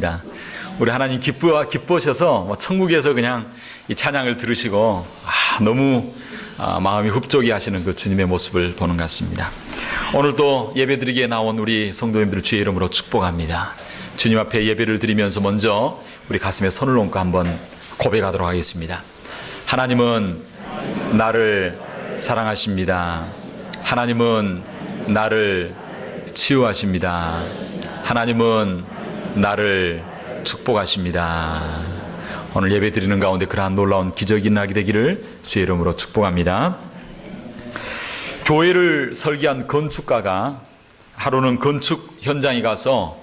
있습니다. 우리 하나님 기뻐하셔서 천국에서 그냥 이 찬양을 들으시고 너무 마음이 흡족해 하시는 그 주님의 모습을 보는 것 같습니다. 오늘도 예배드리기에 나온 우리 성도님들을 주의 이름으로 축복합니다. 주님 앞에 예배를 드리면서 먼저 우리 가슴에 손을 얹고 한번 고백하도록 하겠습니다. 하나님은 나를 사랑하십니다. 하나님은 나를 치유하십니다. 하나님은 나를 축복하십니다. 오늘 예배 드리는 가운데 그러한 놀라운 기적이 나게 되기를 주의 이름으로 축복합니다. 교회를 설계한 건축가가 하루는 건축 현장에 가서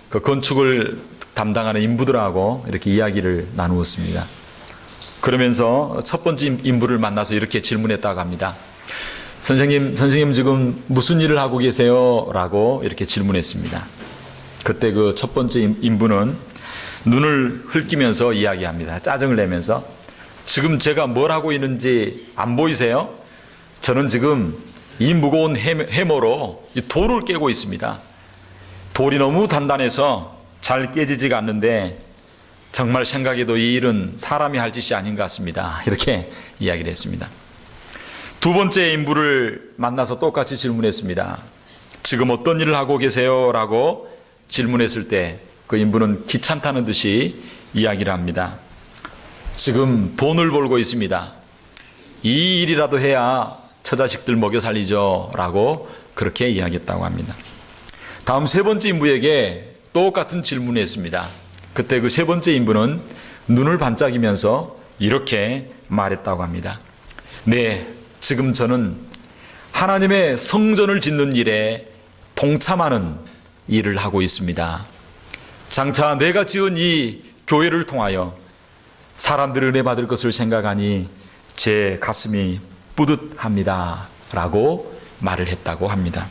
그 건축을 담당하는 인부들하고 이렇게 이야기를 나누었습니다. 그러면서 첫 번째 인부를 만나서 이렇게 질문했다고 합니다. 선생님 지금 무슨 일을 하고 계세요? 라고 이렇게 질문했습니다. 그때 그 첫 번째 인부는 눈을 흘기면서 이야기합니다. 짜증을 내면서 지금 제가 뭘 하고 있는지 안 보이세요? 저는 지금 이 무거운 해머로 이 돌을 깨고 있습니다. 돌이 너무 단단해서 잘 깨지지가 않는데 정말 생각해도 이 일은 사람이 할 짓이 아닌 것 같습니다. 이렇게 이야기를 했습니다. 두 번째 인부를 만나서 똑같이 질문했습니다. 지금 어떤 일을 하고 계세요? 라고 질문했을 때 그 인부는 귀찮다는 듯이 이야기를 합니다. 지금 돈을 벌고 있습니다. 이 일이라도 해야 처자식들 먹여 살리죠. 라고 그렇게 이야기했다고 합니다. 다음 세 번째 인부에게 똑같은 질문을 했습니다. 그때 그 세 번째 인부는 눈을 반짝이면서 이렇게 말했다고 합니다. 네, 지금 저는 하나님의 성전을 짓는 일에 동참하는 일을 하고 있습니다. 장차 내가 지은 이 교회를 통하여 사람들의 은혜 받을 것을 생각하니 제 가슴이 뿌듯합니다. 라고 말을 했다고 합니다.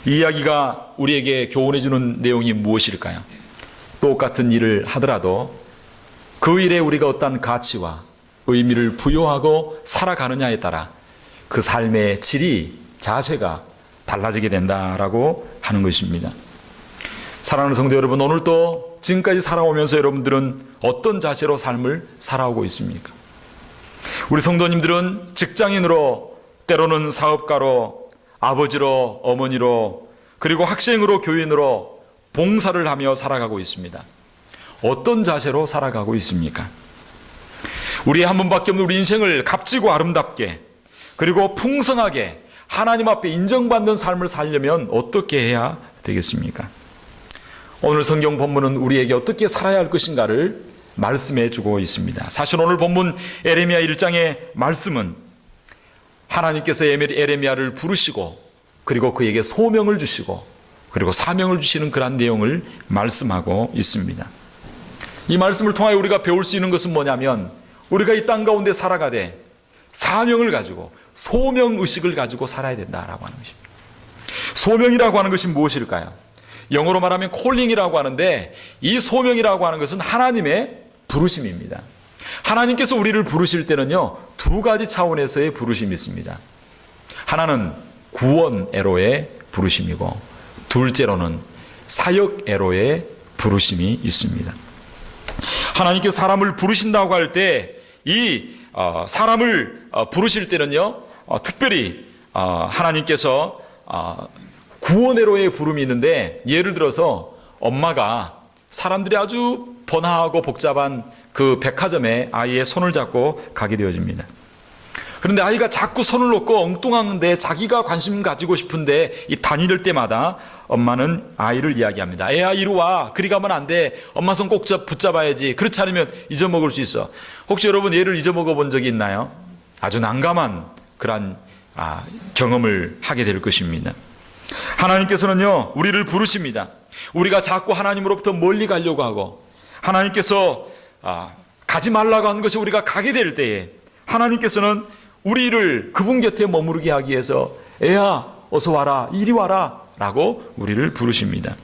이 이야기가 우리에게 교훈해 주는 내용이 무엇일까요? 똑같은 일을 하더라도 그 일에 우리가 어떤 가치와 의미를 부여하고 살아가느냐에 따라 그 삶의 질이, 자세가 달라지게 된다라고 하는 것입니다. 사랑하는 성도 여러분, 오늘도 지금까지 살아오면서 여러분들은 어떤 자세로 삶을 살아오고 있습니까? 우리 성도님들은 직장인으로, 때로는 사업가로, 아버지로, 어머니로, 그리고 학생으로, 교인으로 봉사를 하며 살아가고 있습니다. 어떤 자세로 살아가고 있습니까? 우리의 한 번밖에 없는 우리 인생을 값지고 아름답게, 그리고 풍성하게 하나님 앞에 인정받는 삶을 살려면 어떻게 해야 되겠습니까? 오늘 성경 본문은 우리에게 어떻게 살아야 할 것인가를 말씀해 주고 있습니다. 사실 오늘 본문 에레미야 1장의 말씀은 하나님께서 에레미야를 부르시고 그리고 그에게 소명을 주시고 그리고 사명을 주시는 그런 내용을 말씀하고 있습니다. 이 말씀을 통하여 우리가 배울 수 있는 것은 뭐냐면 우리가 이 땅 가운데 살아가되 사명을 가지고 소명의식을 가지고 살아야 된다라고 하는 것입니다. 소명이라고 하는 것이 무엇일까요? 영어로 말하면 콜링이라고 하는데 이 소명이라고 하는 것은 하나님의 부르심입니다. 하나님께서 우리를 부르실 때는요, 두 가지 차원에서의 부르심이 있습니다. 하나는 구원애로의 부르심이고 둘째로는 사역애로의 부르심이 있습니다. 하나님께서 사람을 부르신다고 할 때 이 사람을 부르실 때는요, 특별히 하나님께서 구원애로의 부름이 있는데, 예를 들어서 엄마가 사람들이 아주 번화하고 복잡한 그 백화점에 아이의 손을 잡고 가게 되어집니다. 그런데 아이가 자꾸 손을 놓고 엉뚱한데 자기가 관심 가지고 싶은데 이 다닐 때마다 엄마는 아이를 이야기합니다. 애야 이리 와. 그리 가면 안 돼. 엄마 손 꼭 붙잡아야지. 그렇지 않으면 잊어먹을 수 있어. 혹시 여러분 얘를 잊어먹어 본 적이 있나요? 아주 난감한 그런 경험을 하게 될 것입니다. 하나님께서는요, 우리를 부르십니다. 우리가 자꾸 하나님으로부터 멀리 가려고 하고 하나님께서 가지 말라고 하는 것이 우리가 가게 될 때에 하나님께서는 우리를 그분 곁에 머무르게 하기 위해서 애야 어서 와라, 이리 와라 라고 우리를 부르십니다.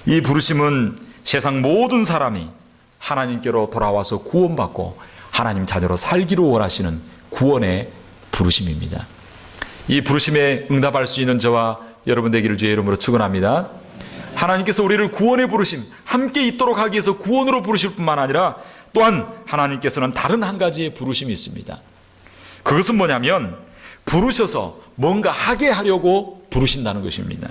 이 부르심은 세상 모든 사람이 하나님께로 돌아와서 구원받고 하나님 자녀로 살기를 원하시는 구원의 부르심입니다. 이 부르심에 응답할 수 있는 저와 여러분 되기를 주의 이름으로 축원합니다. 하나님께서 우리를 구원에 부르심, 함께 있도록 하기 위해서 구원으로 부르실 뿐만 아니라 또한 하나님께서는 다른 한 가지의 부르심이 있습니다. 그것은 뭐냐면 부르셔서 뭔가 하게 하려고 부르신다는 것입니다.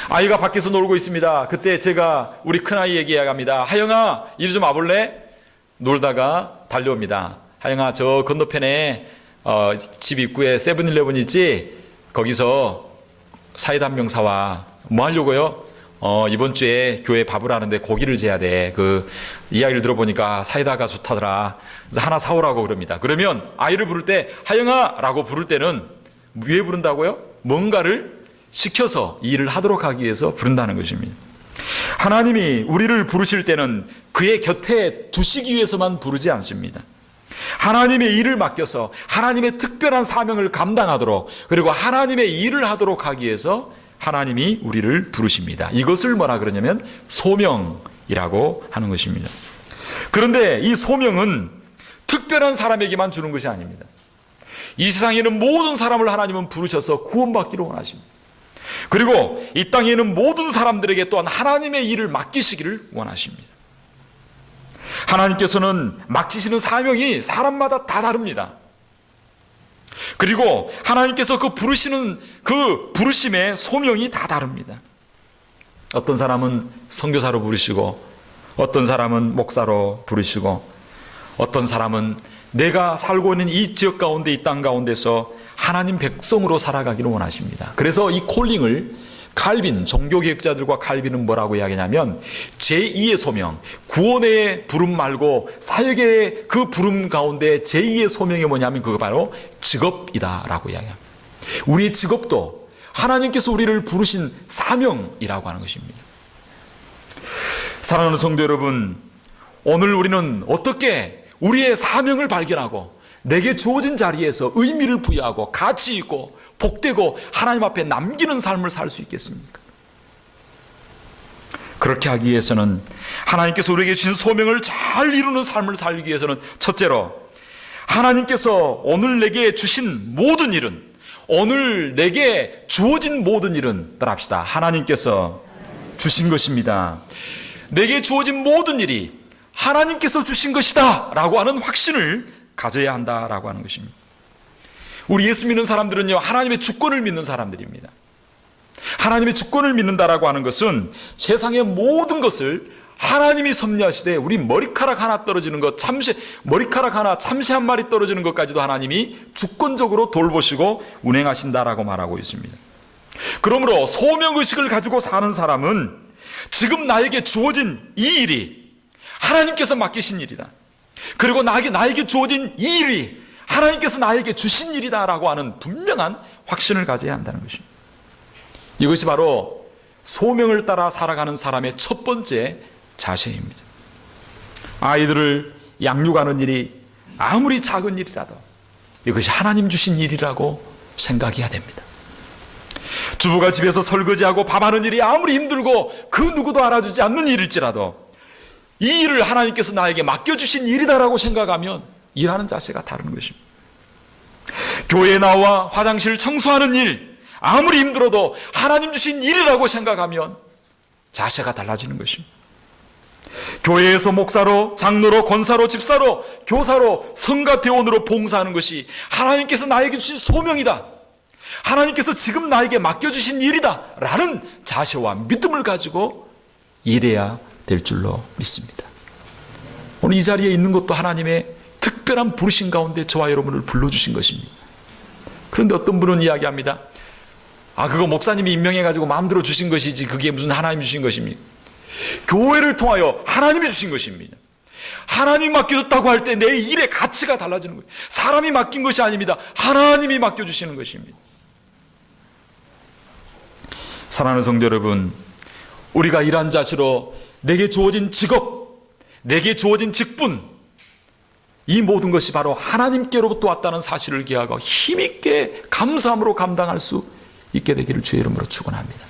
아이가 밖에서 놀고 있습니다. 그때 제가 우리 큰아이에게 이야기합니다. 하영아, 이리 좀 와볼래? 놀다가 달려옵니다. 하영아, 저 건너편에 집 입구에 세븐일레븐 있지? 거기서 사이다 한 병 사와. 뭐 하려고요? 이번 주에 교회 밥을 하는데 고기를 재야 돼. 그 이야기를 들어보니까 사이다가 좋다더라. 그래서 하나 사오라고 그럽니다. 그러면 아이를 부를 때 하영아 라고 부를 때는 왜 부른다고요? 뭔가를 시켜서 이 일을 하도록 하기 위해서 부른다는 것입니다. 하나님이 우리를 부르실 때는 그의 곁에 두시기 위해서만 부르지 않습니다. 하나님의 일을 맡겨서 하나님의 특별한 사명을 감당하도록, 그리고 하나님의 일을 하도록 하기 위해서 하나님이 우리를 부르십니다. 이것을 뭐라 그러냐면 소명이라고 하는 것입니다. 그런데 이 소명은 특별한 사람에게만 주는 것이 아닙니다. 이 세상에 있는 모든 사람을 하나님은 부르셔서 구원받기를 원하십니다. 그리고 이 땅에 있는 모든 사람들에게 또한 하나님의 일을 맡기시기를 원하십니다. 하나님께서는 맡기시는 사명이 사람마다 다 다릅니다. 그리고 하나님께서 그 부르시는 그 부르심의 소명이 다 다릅니다. 어떤 사람은 선교사로 부르시고, 어떤 사람은 목사로 부르시고, 어떤 사람은 내가 살고 있는 이 지역 가운데, 이 땅 가운데서 하나님 백성으로 살아가기를 원하십니다. 그래서 이 콜링을 칼빈, 종교개혁자들과 칼빈은 뭐라고 이야기하냐면 제2의 소명, 구원의 부름 말고 사역의 그 부름 가운데 제2의 소명이 뭐냐면 그거 바로 직업이다라고 이야기합니다. 우리의 직업도 하나님께서 우리를 부르신 사명이라고 하는 것입니다. 사랑하는 성도 여러분, 오늘 우리는 어떻게 우리의 사명을 발견하고 내게 주어진 자리에서 의미를 부여하고 가치 있고 복되고 하나님 앞에 남기는 삶을 살 수 있겠습니까? 그렇게 하기 위해서는 하나님께서 우리에게 주신 소명을 잘 이루는 삶을 살기 위해서는 첫째로 하나님께서 오늘 내게 주신 모든 일은, 오늘 내게 주어진 모든 일은, 따라합시다, 하나님께서 주신 것입니다. 내게 주어진 모든 일이 하나님께서 주신 것이다 라고 하는 확신을 가져야 한다라고 하는 것입니다. 우리 예수 믿는 사람들은요, 하나님의 주권을 믿는 사람들입니다. 하나님의 주권을 믿는다라고 하는 것은 세상의 모든 것을 하나님이 섭리하시되 우리 머리카락 하나 떨어지는 것, 머리카락 하나 참새 한 마리 떨어지는 것까지도 하나님이 주권적으로 돌보시고 운행하신다라고 말하고 있습니다. 그러므로 소명의식을 가지고 사는 사람은 지금 나에게 주어진 이 일이 하나님께서 맡기신 일이다, 그리고 나에게 주어진 이 일이 하나님께서 나에게 주신 일이다라고 하는 분명한 확신을 가져야 한다는 것입니다. 이것이 바로 소명을 따라 살아가는 사람의 첫 번째 자세입니다. 아이들을 양육하는 일이 아무리 작은 일이라도 이것이 하나님 주신 일이라고 생각해야 됩니다. 주부가 집에서 설거지하고 밥하는 일이 아무리 힘들고 그 누구도 알아주지 않는 일일지라도 이 일을 하나님께서 나에게 맡겨주신 일이다라고 생각하면 일하는 자세가 다른 것입니다. 교회에 나와 화장실 청소하는 일, 아무리 힘들어도 하나님 주신 일이라고 생각하면 자세가 달라지는 것입니다. 교회에서 목사로, 장로로, 권사로, 집사로, 교사로, 성가 대원으로 봉사하는 것이 하나님께서 나에게 주신 소명이다, 하나님께서 지금 나에게 맡겨주신 일이다 라는 자세와 믿음을 가지고 일해야 될 줄로 믿습니다. 오늘 이 자리에 있는 것도 하나님의 특별한 부르심 가운데 저와 여러분을 불러주신 것입니다. 그런데 어떤 분은 이야기합니다. 그거 목사님이 임명해가지고 마음대로 주신 것이지 그게 무슨 하나님 주신 것입니까? 교회를 통하여 하나님이 주신 것입니다. 하나님 맡겨줬다고 할 때 내 일의 가치가 달라지는 거예요. 사람이 맡긴 것이 아닙니다. 하나님이 맡겨주시는 것입니다. 사랑하는 성도 여러분, 우리가 일한 자체로 내게 주어진 직업, 내게 주어진 직분, 이 모든 것이 바로 하나님께로부터 왔다는 사실을 기억하고 힘있게 감사함으로 감당할 수 있게 되기를 주의 이름으로 축원합니다.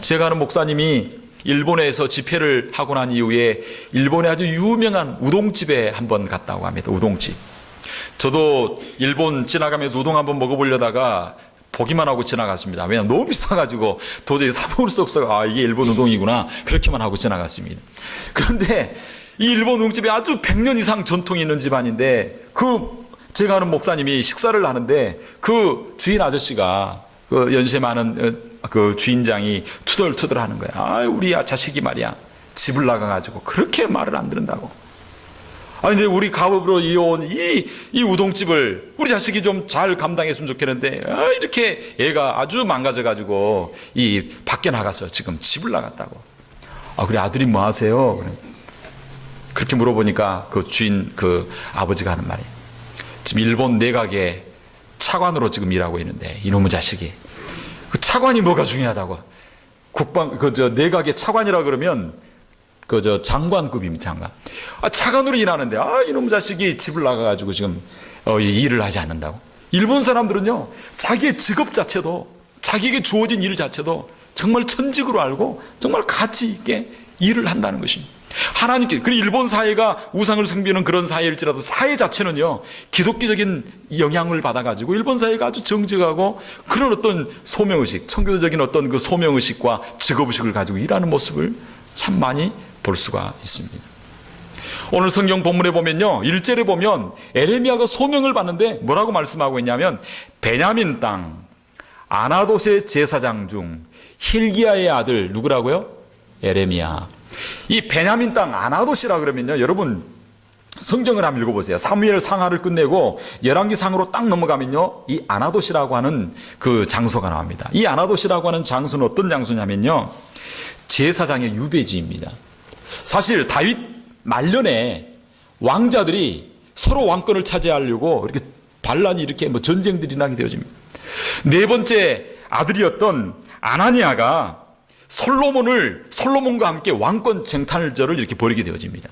제가 아는 목사님이 일본에서 집회를 하고 난 이후에 일본의 아주 유명한 우동집에 한번 갔다고 합니다. 우동집. 저도 일본 지나가면서 우동 한번 먹어보려다가 보기만 하고 지나갔습니다. 왜냐하면 너무 비싸가지고 도저히 사 먹을 수 없어서 이게 일본 우동이구나 그렇게만 하고 지나갔습니다. 그런데 이 일본 우동집이 아주 100년 이상 전통이 있는 집안인데 제가 아는 목사님이 식사를 하는데 그 주인 아저씨가 그 연세 많은 그 주인장이 투덜투덜 하는 거야. 우리 자식이 말이야 집을 나가가지고 그렇게 말을 안 들은다고. 근데 우리 가업으로 이어온 이 우동집을 우리 자식이 좀 잘 감당했으면 좋겠는데 이렇게 애가 아주 망가져가지고 이 밖에 나가서 지금 집을 나갔다고. 그래 아들이 뭐 하세요? 그렇게 물어보니까 그 주인 그 아버지가 하는 말이 지금 일본 내각의 차관으로 지금 일하고 있는데 이놈의 자식이 그 차관이 뭐가 중요하다고. 내각의 차관이라 그러면 장관급입니다, 장관. 차관으로 일하는데, 이놈 자식이 집을 나가가지고 지금, 일을 하지 않는다고. 일본 사람들은요, 자기의 직업 자체도, 자기에게 주어진 일 자체도 정말 천직으로 알고, 정말 가치 있게 일을 한다는 것입니다. 하나님께, 그리고 일본 사회가 우상을 섬기는 그런 사회일지라도 사회 자체는요, 기독교적인 영향을 받아가지고 일본 사회가 아주 정직하고 그런 어떤 소명의식, 청교도적인 어떤 그 소명의식과 직업의식을 가지고 일하는 모습을 참 많이 볼 수가 있습니다. 오늘 성경 본문에 보면요, 1절에 보면 에레미야가 소명을 받는데 뭐라고 말씀하고 있냐면 베냐민 땅 아나돗의 제사장 중 힐기야의 아들 누구라고요? 에레미야. 이 베냐민 땅 아나돗이라 그러면요, 여러분 성경을 한번 읽어보세요. 사무엘 상하를 끝내고 열왕기 상으로 딱 넘어가면요, 이 아나돗이라고 하는 그 장소가 나옵니다. 이 아나돗이라고 하는 장소는 어떤 장소냐면요, 제사장의 유배지입니다. 사실 다윗 말년에 왕자들이 서로 왕권을 차지하려고 이렇게 반란이 이렇게 전쟁들이 나게 되어집니다. 네 번째 아들이었던 아나니아가 솔로몬과 함께 왕권 쟁탈전을 이렇게 벌이게 되어집니다.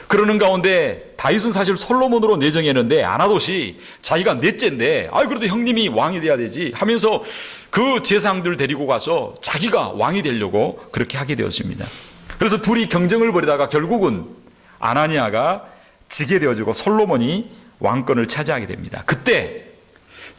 그러는 가운데 다윗은 사실 솔로몬으로 내정했는데 아나돗이 자기가 넷째인데 그래도 형님이 왕이 돼야 되지 하면서 그 제사장들 데리고 가서 자기가 왕이 되려고 그렇게 하게 되었습니다. 그래서 둘이 경쟁을 벌이다가 결국은 아나니아가 지게 되어지고 솔로몬이 왕권을 차지하게 됩니다. 그때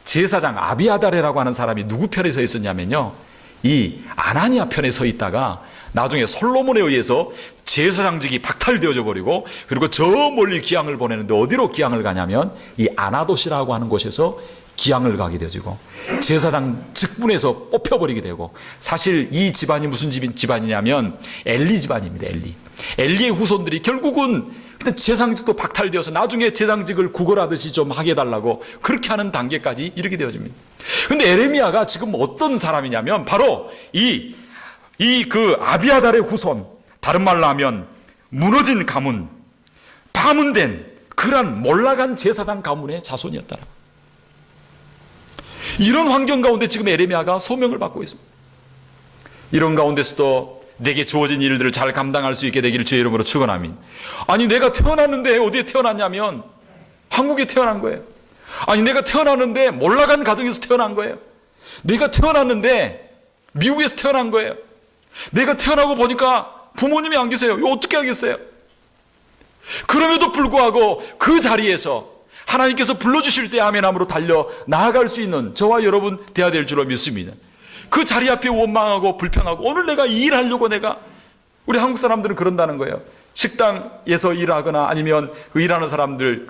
제사장 아비아달이라고 하는 사람이 누구 편에 서 있었냐면요, 이 아나니아 편에 서 있다가 나중에 솔로몬에 의해서 제사장직이 박탈되어져 버리고 그리고 저 멀리 기양을 보내는데 어디로 기양을 가냐면 이 아나돗이라고 하는 곳에서 기양을 가게 되어지고 제사장 직분에서 뽑혀버리게 되고, 사실 이 집안이 무슨 집안이냐면 엘리 집안입니다. 엘리의 후손들이 결국은 제사장직도 박탈되어서 나중에 제사장직을 구걸하듯이 좀 하게 해달라고 그렇게 하는 단계까지 이르게 되어집니다. 그런데 에레미야가 지금 어떤 사람이냐면 바로 그 아비아달의 후손, 다른 말로 하면 무너진 가문, 파문된 그러한 몰락한 제사장 가문의 자손이었더라. 이런 환경 가운데 지금 에레미야가 소명을 받고 있습니다. 이런 가운데서도 내게 주어진 일들을 잘 감당할 수 있게 되기를 주의 이름으로 축원합니다. 아니 내가 태어났는데 어디에 태어났냐면 한국에 태어난 거예요. 아니 내가 태어났는데 몰락한 가정에서 태어난 거예요. 내가 태어났는데 미국에서 태어난 거예요. 내가 태어나고 보니까 부모님이 안 계세요. 이거 어떻게 하겠어요? 그럼에도 불구하고 그 자리에서 하나님께서 불러주실 때 아멘함으로 달려 나아갈 수 있는 저와 여러분 되어야 될 줄로 믿습니다. 그 자리 앞에 원망하고 불평하고 오늘 내가 이 일하려고 우리 한국 사람들은 그런다는 거예요. 식당에서 일하거나 아니면 그 일하는 사람들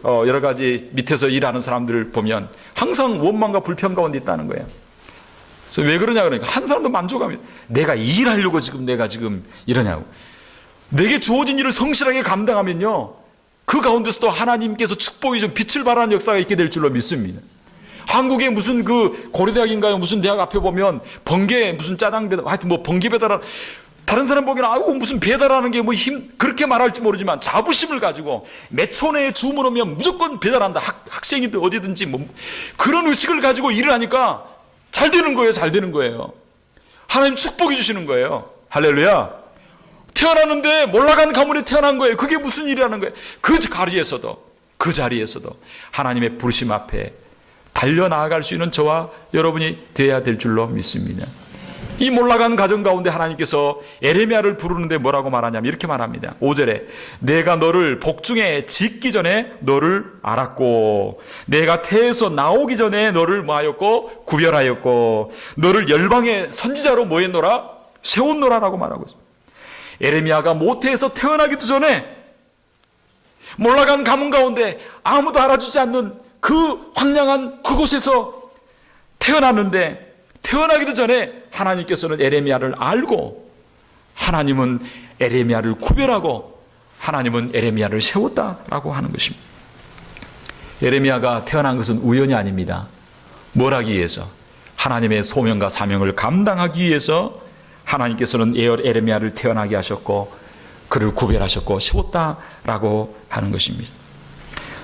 여러 가지 밑에서 일하는 사람들 보면 항상 원망과 불평 가운데 있다는 거예요. 그래서 왜 그러냐 그러니까 한 사람도 만족합니다. 내가 이 일하려고 내가 지금 이러냐고. 내게 주어진 일을 성실하게 감당하면요, 그 가운데서도 하나님께서 축복이 좀 빛을 발하는 역사가 있게 될 줄로 믿습니다. 한국에 무슨 고려대학인가요? 무슨 대학 앞에 보면 번개 무슨 짜장 배달, 하여튼 번개 배달하는, 다른 사람 보기에는 무슨 배달하는 게 그렇게 말할지 모르지만 자부심을 가지고 몇 초 내에 주문 오면 무조건 배달한다. 학생이든 어디든지 그런 의식을 가지고 일을 하니까 잘 되는 거예요. 하나님 축복해 주시는 거예요. 할렐루야. 태어났는데 몰락한 가문에 태어난 거예요. 그게 무슨 일이라는 거예요. 그 자리에서도 하나님의 부르심 앞에 달려나아갈 수 있는 저와 여러분이 되어야 될 줄로 믿습니다. 이 몰락한 가정 가운데 하나님께서 에레미야를 부르는데 뭐라고 말하냐면 이렇게 말합니다. 5절에 내가 너를 복중에 짓기 전에 너를 알았고 내가 태에서 나오기 전에 너를 뭐하였고 구별하였고 너를 열방의 선지자로 뭐했노라 세웠노라라고 말하고 있습니다. 에레미야가 모태에서 태어나기도 전에 몰락한 가문 가운데 아무도 알아주지 않는 그 황량한 그곳에서 태어났는데 태어나기도 전에 하나님께서는 에레미야를 알고 하나님은 에레미야를 구별하고 하나님은 에레미야를 세웠다라고 하는 것입니다. 에레미야가 태어난 것은 우연이 아닙니다. 뭘 하기 위해서? 하나님의 소명과 사명을 감당하기 위해서 하나님께서는 에레미야를 태어나게 하셨고 그를 구별하셨고 세웠다라고 하는 것입니다.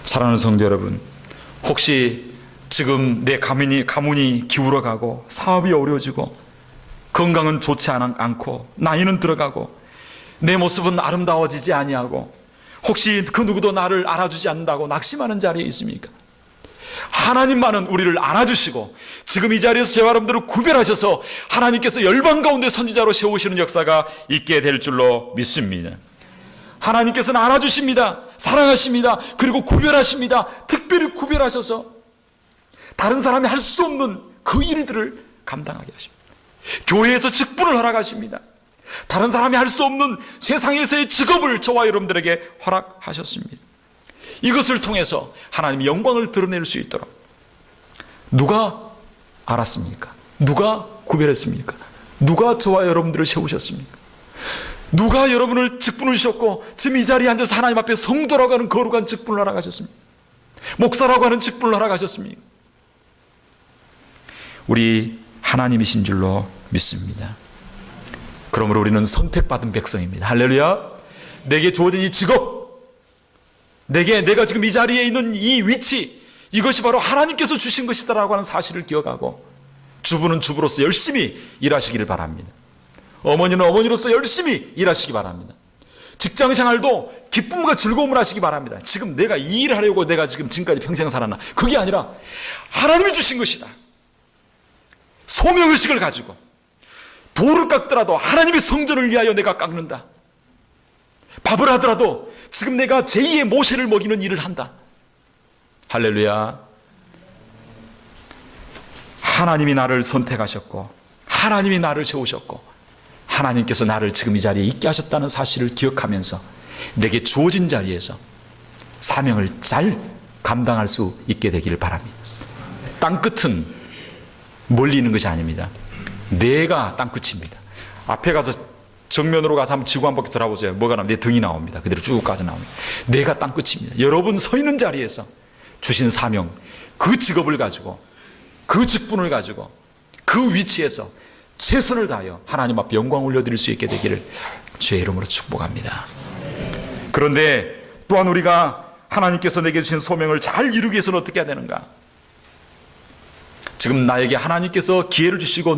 사랑하는 성도 여러분, 혹시 지금 내 가문이 기울어가고 사업이 어려워지고 건강은 좋지 않고 나이는 들어가고 내 모습은 아름다워지지 아니하고 혹시 그 누구도 나를 알아주지 않는다고 낙심하는 자리에 있습니까? 하나님만은 우리를 알아주시고 지금 이 자리에서 저와 여러분들을 구별하셔서 하나님께서 열방 가운데 선지자로 세우시는 역사가 있게 될 줄로 믿습니다. 하나님께서는 알아주십니다. 사랑하십니다. 그리고 구별하십니다. 특별히 구별하셔서 다른 사람이 할 수 없는 그 일들을 감당하게 하십니다. 교회에서 직분을 허락하십니다. 다른 사람이 할 수 없는 세상에서의 직업을 저와 여러분들에게 허락하셨습니다. 이것을 통해서 하나님의 영광을 드러낼 수 있도록 누가 알았습니까? 누가 구별했습니까? 누가 저와 여러분들을 세우셨습니까? 누가 여러분을 직분을 주셨고 지금 이 자리에 앉아서 하나님 앞에 성도라고 하는 거룩한 직분을 허락하셨습니까? 목사라고 하는 직분을 허락하셨습니까? 우리 하나님이신 줄로 믿습니다. 그러므로 우리는 선택받은 백성입니다. 할렐루야. 내게 주어진 이 직업, 내가 지금 이 자리에 있는 이 위치, 이것이 바로 하나님께서 주신 것이다라고 하는 사실을 기억하고 주부는 주부로서 열심히 일하시기를 바랍니다. 어머니는 어머니로서 열심히 일하시기 바랍니다. 직장 생활도 기쁨과 즐거움을 하시기 바랍니다. 지금 내가 이 일을 하려고 내가 지금까지 평생 살았나? 그게 아니라 하나님이 주신 것이다. 소명의식을 가지고 돌을 깎더라도 하나님의 성전을 위하여 내가 깎는다. 밥을 하더라도 지금 내가 제2의 모세를 먹이는 일을 한다. 할렐루야. 하나님이 나를 선택하셨고 하나님이 나를 세우셨고 하나님께서 나를 지금 이 자리에 있게 하셨다는 사실을 기억하면서 내게 주어진 자리에서 사명을 잘 감당할 수 있게 되기를 바랍니다. 땅끝은 멀리 있는 것이 아닙니다. 내가 땅끝입니다. 앞에 가서 정면으로 가서 한번 지구 한 바퀴 돌아보세요. 뭐가 나옵니다. 내 등이 나옵니다. 그대로 쭉 가서 나옵니다. 내가 땅끝입니다. 여러분 서 있는 자리에서 주신 사명, 그 직업을 가지고 그 직분을 가지고 그 위치에서 최선을 다하여 하나님 앞에 영광 올려드릴 수 있게 되기를 주의 이름으로 축복합니다. 그런데 또한 우리가 하나님께서 내게 주신 소명을 잘 이루기 위해서는 어떻게 해야 되는가? 지금 나에게 하나님께서 기회를 주시고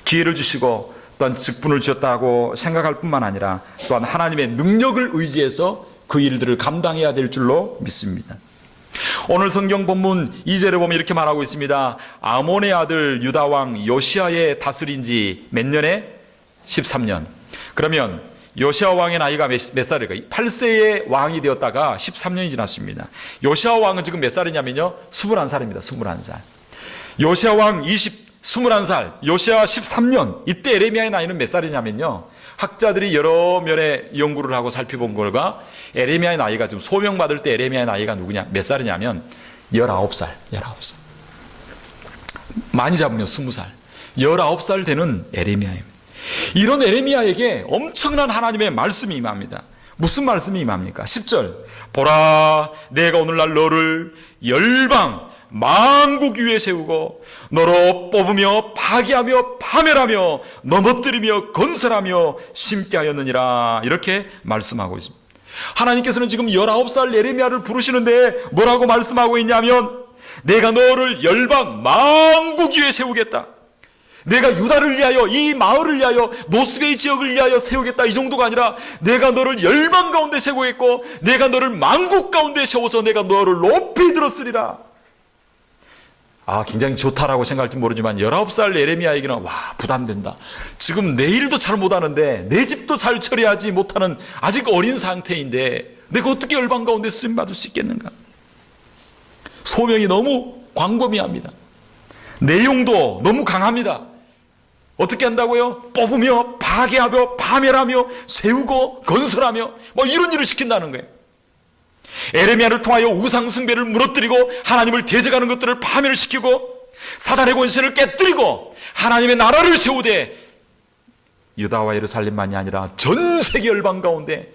기회를 주시고 또한 직분을 주셨다고 생각할 뿐만 아니라 또한 하나님의 능력을 의지해서 그 일들을 감당해야 될 줄로 믿습니다. 오늘 성경 본문 2절에 보면 이렇게 말하고 있습니다. 아몬의 아들 유다왕 요시아의 다스린 지 몇 년에? 13년. 그러면 요시아 왕의 나이가 몇 살일까? 8세의 왕이 되었다가 13년이 지났습니다. 요시아 왕은 지금 몇 살이냐면요 21살입니다. 21살. 요시아 왕 21살, 요시아 13년, 이때 에레미야의 나이는 몇 살이냐면요 학자들이 여러 면의 연구를 하고 살펴본 결과 에레미야의 나이가 지금 소명받을 때 에레미야의 나이가 몇 살이냐면 19살. 많이 잡으면 20살. 19살 되는 에레미야입니다. 이런 에레미야에게 엄청난 하나님의 말씀이 임합니다. 무슨 말씀이 임합니까? 10절. 보라, 내가 오늘날 너를 열방 만국 위에 세우고 너로 뽑으며 파괴하며 파멸하며 넘어뜨리며 건설하며 심게 하였느니라. 이렇게 말씀하고 있습니다. 하나님께서는 지금 19살 에레미야를 부르시는데 뭐라고 말씀하고 있냐면 내가 너를 열방 만국 위에 세우겠다. 내가 유다를 위하여 이 마을을 위하여 노스베이 지역을 위하여 세우겠다. 이 정도가 아니라 내가 너를 열방 가운데 세우겠고 내가 너를 만국 가운데 세워서 내가 너를 높이 들었으리라. 굉장히 좋다라고 생각할지 모르지만 19살 예레미야에게는 부담된다. 지금 내 일도 잘 못하는데 내 집도 잘 처리하지 못하는 아직 어린 상태인데 내가 어떻게 열방 가운데 쓰임받을 수 있겠는가. 소명이 너무 광범위합니다. 내용도 너무 강합니다. 어떻게 한다고요? 뽑으며 파괴하며 파멸하며 세우고 건설하며 이런 일을 시킨다는 거예요. 에레미야를 통하여 우상 숭배를 무너뜨리고 하나님을 대적하는 것들을 파멸시키고 사단의 권세를 깨뜨리고 하나님의 나라를 세우되 유다와 예루살렘만이 아니라 전 세계 열방 가운데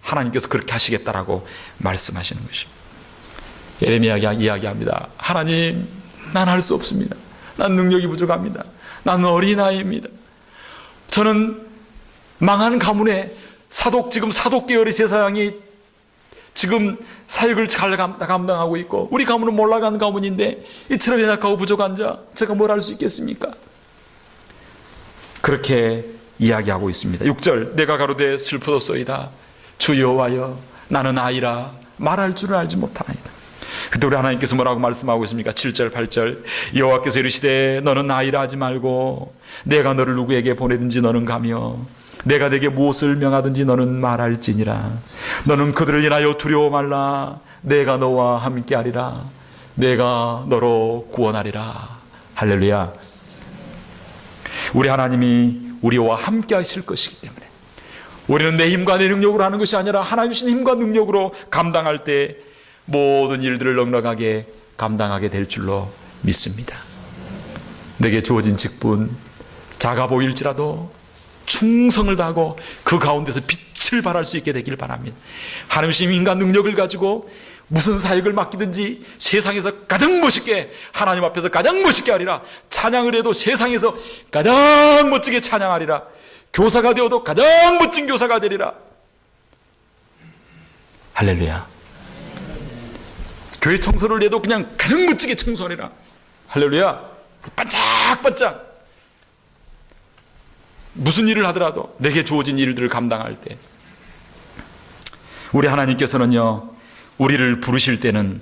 하나님께서 그렇게 하시겠다라고 말씀하시는 것입니다. 에레미야가 이야기합니다. 하나님, 난 할 수 없습니다. 난 능력이 부족합니다. 나는 어린아이입니다. 저는 망한 가문에 지금 사독계열의 제사장이 지금 사역을 잘 감당하고 있고 우리 가문은 몰락한 가문인데 이처럼 연약하고 부족한 자 제가 뭘 할 수 있겠습니까? 그렇게 이야기하고 있습니다. 6절 내가 가로되 슬프도소이다. 주 여호와여 나는 아이라 말할 줄을 알지 못하나이다. 그때 우리 하나님께서 뭐라고 말씀하고 있습니까? 7절 8절 여호와께서 이르시되 너는 아이라 하지 말고 내가 너를 누구에게 보내든지 너는 가며 내가 네게 무엇을 명하든지 너는 말할지니라. 너는 그들을 인하여 두려워 말라. 내가 너와 함께하리라. 내가 너로 구원하리라. 할렐루야. 우리 하나님이 우리와 함께 하실 것이기 때문에 우리는 내 힘과 내 능력으로 하는 것이 아니라 하나님 주신 힘과 능력으로 감당할 때 모든 일들을 넉넉하게 감당하게 될 줄로 믿습니다. 내게 주어진 직분 작아 보일지라도 충성을 다하고 그 가운데서 빛을 발할 수 있게 되길 바랍니다. 하나님 주신 힘과 능력을 가지고 무슨 사역을 맡기든지 세상에서 가장 멋있게 하나님 앞에서 가장 멋있게 하리라. 찬양을 해도 세상에서 가장 멋지게 찬양하리라. 교사가 되어도 가장 멋진 교사가 되리라. 할렐루야. 교회 청소를 해도 그냥 가장 멋지게 청소하리라. 할렐루야. 반짝반짝 무슨 일을 하더라도 내게 주어진 일들을 감당할 때 우리 하나님께서는요 우리를 부르실 때는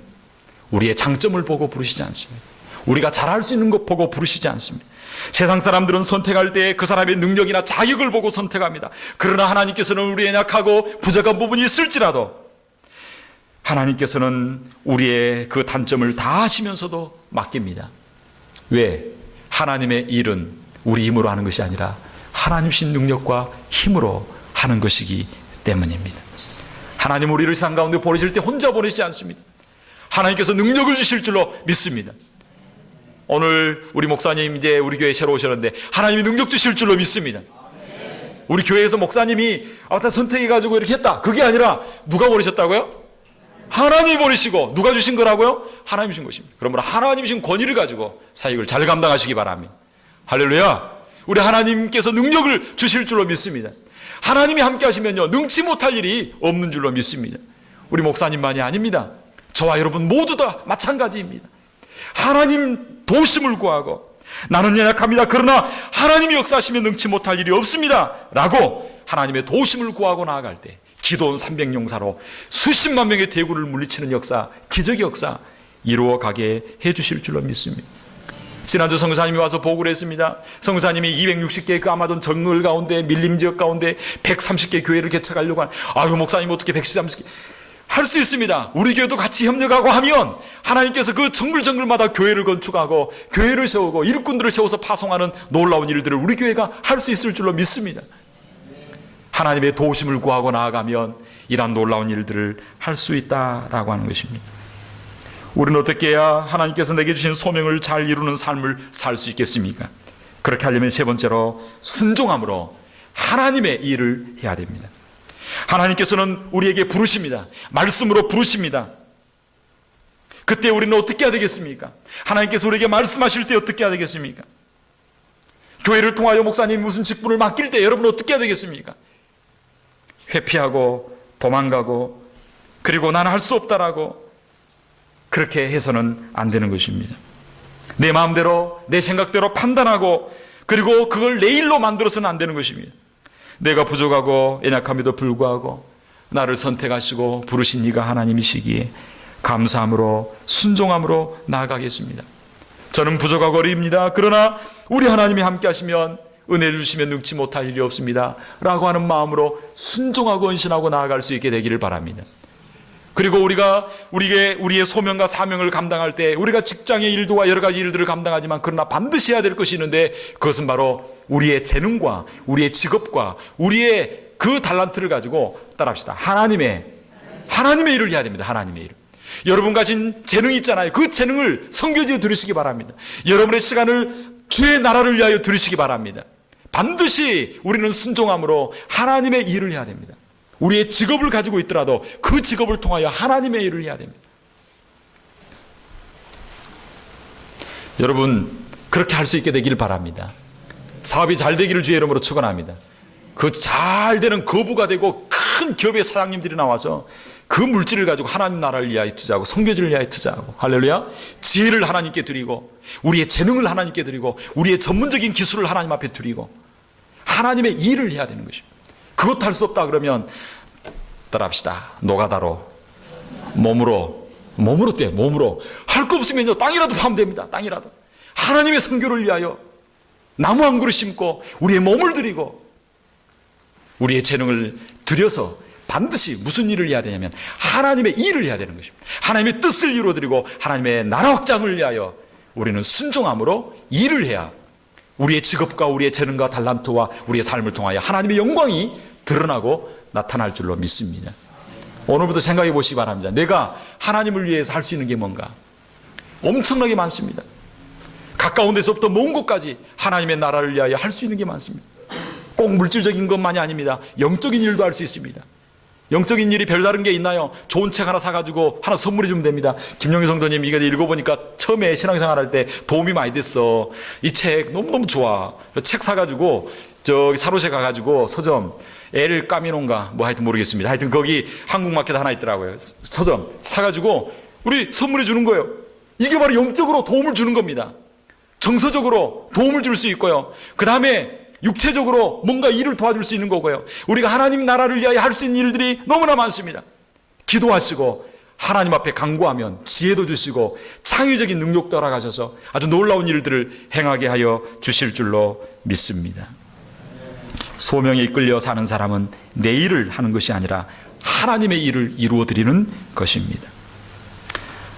우리의 장점을 보고 부르시지 않습니다. 우리가 잘할 수 있는 것 보고 부르시지 않습니다. 세상 사람들은 선택할 때 그 사람의 능력이나 자격을 보고 선택합니다. 그러나 하나님께서는 우리의 약하고 부족한 부분이 있을지라도 하나님께서는 우리의 그 단점을 다 아시면서도 맡깁니다. 왜? 하나님의 일은 우리 힘으로 하는 것이 아니라 하나님신 능력과 힘으로 하는 것이기 때문입니다. 하나님 우리를 세상 가운데 보내실 때 혼자 보내시지 않습니다. 하나님께서 능력을 주실 줄로 믿습니다. 오늘 우리 목사님 이제 우리 교회에 새로 오셨는데 하나님이 능력 주실 줄로 믿습니다. 우리 교회에서 목사님이 선택해가지고 이렇게 했다. 그게 아니라 누가 보내셨다고요? 하나님이 보내시고 누가 주신 거라고요? 하나님이 주신 것입니다. 그러므로 하나님이 주신 권위를 가지고 사역을 잘 감당하시기 바랍니다. 할렐루야. 우리 하나님께서 능력을 주실 줄로 믿습니다. 하나님이 함께 하시면요 능치 못할 일이 없는 줄로 믿습니다. 우리 목사님만이 아닙니다. 저와 여러분 모두 다 마찬가지입니다. 하나님 도우심을 구하고 나는 연약합니다. 그러나 하나님이 역사하시면 능치 못할 일이 없습니다 라고 하나님의 도우심을 구하고 나아갈 때 기도원 300용사로 수십만 명의 대구를 물리치는 역사, 기적의 역사 이루어가게 해주실 줄로 믿습니다. 지난주 성사님이 와서 보고를 했습니다. 성사님이 260개의 그 아마존 정글 가운데 밀림 지역 가운데 130개 교회를 개척하려고 하는 목사님 어떻게 130개 할 수 있습니다. 우리 교회도 같이 협력하고 하면 하나님께서 그 정글마다 교회를 건축하고 교회를 세우고 일꾼들을 세워서 파송하는 놀라운 일들을 우리 교회가 할 수 있을 줄로 믿습니다. 하나님의 도우심을 구하고 나아가면 이러한 놀라운 일들을 할 수 있다라고 하는 것입니다. 우리는 어떻게 해야 하나님께서 내게 주신 소명을 잘 이루는 삶을 살 수 있겠습니까? 그렇게 하려면 세 번째로 순종함으로 하나님의 일을 해야 됩니다. 하나님께서는 우리에게 부르십니다. 말씀으로 부르십니다. 그때 우리는 어떻게 해야 되겠습니까? 하나님께서 우리에게 말씀하실 때 어떻게 해야 되겠습니까? 교회를 통하여 목사님 무슨 직분을 맡길 때 여러분 어떻게 해야 되겠습니까? 회피하고 도망가고 그리고 나는 할 수 없다라고 그렇게 해서는 안 되는 것입니다. 내 마음대로 내 생각대로 판단하고 그리고 그걸 내 일로 만들어서는 안 되는 것입니다. 내가 부족하고 연약함에도 불구하고 나를 선택하시고 부르신 이가 하나님이시기에 감사함으로 순종함으로 나아가겠습니다. 저는 부족하고 어리입니다. 그러나 우리 하나님이 함께 하시면 은혜를 주시면 능치 못할 일이 없습니다. 라고 하는 마음으로 순종하고 헌신하고 나아갈 수 있게 되기를 바랍니다. 그리고 우리가 우리의 소명과 사명을 감당할 때 우리가 직장의 일도와 여러 가지 일들을 감당하지만 그러나 반드시 해야 될 것이 있는데 그것은 바로 우리의 재능과 우리의 직업과 우리의 그 달란트를 가지고 따라합시다. 하나님의 일을 해야 됩니다. 하나님의 일. 여러분 가진 재능이 있잖아요. 그 재능을 선교지에 들으시기 바랍니다. 여러분의 시간을 주의 나라를 위하여 들으시기 바랍니다. 반드시 우리는 순종함으로 하나님의 일을 해야 됩니다. 우리의 직업을 가지고 있더라도 그 직업을 통하여 하나님의 일을 해야 됩니다. 여러분 그렇게 할 수 있게 되기를 바랍니다. 사업이 잘 되기를 주의 이름으로 축원합니다. 그 잘 되는 거부가 되고 큰 기업의 사장님들이 나와서 그 물질을 가지고 하나님 나라를 위하여 투자하고 선교지를 위하여 투자하고 할렐루야. 지혜를 하나님께 드리고 우리의 재능을 하나님께 드리고 우리의 전문적인 기술을 하나님 앞에 드리고 하나님의 일을 해야 되는 것입니다. 그것 할 수 없다 그러면 따라합시다. 노가다로 몸으로 할 거 없으면요 땅이라도 파면 됩니다. 땅이라도 하나님의 선교를 위하여 나무 한 그루 심고 우리의 몸을 드리고 우리의 재능을 들여서 반드시 무슨 일을 해야 되냐면 하나님의 일을 해야 되는 것입니다. 하나님의 뜻을 이루어드리고 하나님의 나라 확장을 위하여 우리는 순종함으로 일을 해야 우리의 직업과 우리의 재능과 달란트와 우리의 삶을 통하여 하나님의 영광이 드러나고 나타날 줄로 믿습니다. 오늘부터 생각해 보시기 바랍니다. 내가 하나님을 위해서 할 수 있는 게 뭔가? 엄청나게 많습니다. 가까운 데서부터 먼 곳까지 하나님의 나라를 위하여 할 수 있는 게 많습니다. 꼭 물질적인 것만이 아닙니다. 영적인 일도 할 수 있습니다. 영적인 일이 별다른 게 있나요? 좋은 책 하나 사가지고 하나 선물해 주면 됩니다. 김용희 성도님 이거 읽어보니까 처음에 신앙생활 할 때 도움이 많이 됐어. 이 책 너무너무 좋아. 책 사가지고 저기 사로세 가가지고 서점 엘 까미노인가 뭐 하여튼 모르겠습니다. 하여튼 거기 한국마켓 하나 있더라고요. 서점 사가지고 우리 선물해 주는 거예요. 이게 바로 영적으로 도움을 주는 겁니다. 정서적으로 도움을 줄 수 있고요. 그 다음에 육체적으로 뭔가 일을 도와줄 수 있는 거고요. 우리가 하나님 나라를 위하여 할 수 있는 일들이 너무나 많습니다. 기도하시고 하나님 앞에 간구하면 지혜도 주시고 창의적인 능력도 허락하셔서 아주 놀라운 일들을 행하게 하여 주실 줄로 믿습니다. 소명에 이끌려 사는 사람은 내 일을 하는 것이 아니라 하나님의 일을 이루어드리는 것입니다.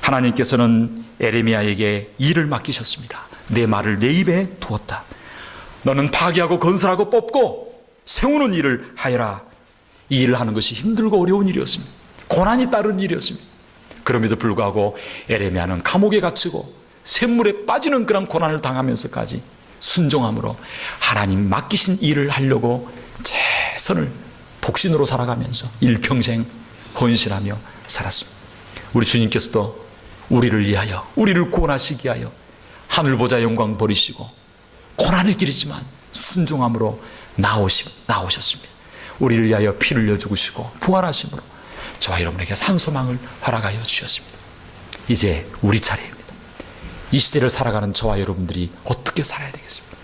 하나님께서는 에레미야에게 일을 맡기셨습니다. 내 말을 내 입에 두었다. 너는 파괴하고 건설하고 뽑고 세우는 일을 하여라. 이 일을 하는 것이 힘들고 어려운 일이었습니다. 고난이 따른 일이었습니다. 그럼에도 불구하고 에레미야는 감옥에 갇히고 샘물에 빠지는 그런 고난을 당하면서까지 순종함으로 하나님 맡기신 일을 하려고 최선을 독신으로 살아가면서 일평생 헌신하며 살았습니다. 우리 주님께서도 우리를 위하여 우리를 구원하시기 위하여 하늘 보좌 영광 버리시고 고난의 길이지만 순종함으로 나오셨습니다. 우리를 위하여 피를 흘려 죽으시고 부활하심으로 저와 여러분에게 산소망을 허락하여 주셨습니다. 이제 우리 차례입니다. 이 시대를 살아가는 저와 여러분들이 어떻게 살아야 되겠습니까?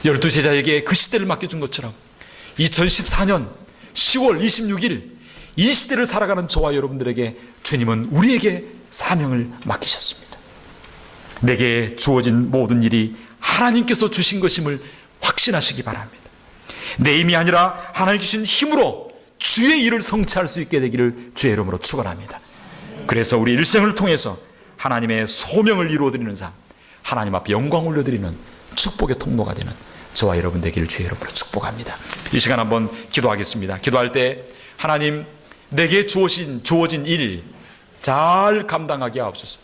12제자에게 그 시대를 맡겨준 것처럼 2014년 10월 26일 이 시대를 살아가는 저와 여러분들에게 주님은 우리에게 사명을 맡기셨습니다. 내게 주어진 모든 일이 하나님께서 주신 것임을 확신하시기 바랍니다. 내 힘이 아니라 하나님 주신 힘으로 주의 일을 성취할 수 있게 되기를 주의 이름으로 축원합니다. 그래서 우리 일생을 통해서 하나님의 소명을 이루어드리는 삶, 하나님 앞에 영광 올려드리는 축복의 통로가 되는 저와 여러분 되기를 주의 이름으로 축복합니다. 이 시간 한번 기도하겠습니다. 기도할 때 하나님 내게 주어진 일 잘 감당하게 하옵소서.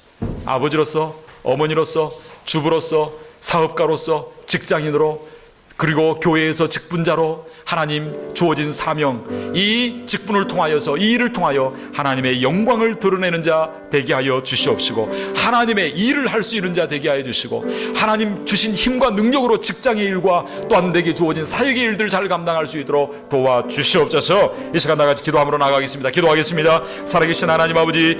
아버지로서, 어머니로서, 주부로서, 사업가로서, 직장인으로, 그리고 교회에서 직분자로 하나님 주어진 사명, 이 직분을 통하여서 이 일을 통하여 하나님의 영광을 드러내는 자 되게 하여 주시옵시고 하나님의 일을 할 수 있는 자 되게 하여 주시고 하나님 주신 힘과 능력으로 직장의 일과 또한 내게 주어진 사역의 일들을 잘 감당할 수 있도록 도와주시옵소서. 이 시간 나같이 기도함으로 나가겠습니다. 기도하겠습니다. 살아계신 하나님 아버지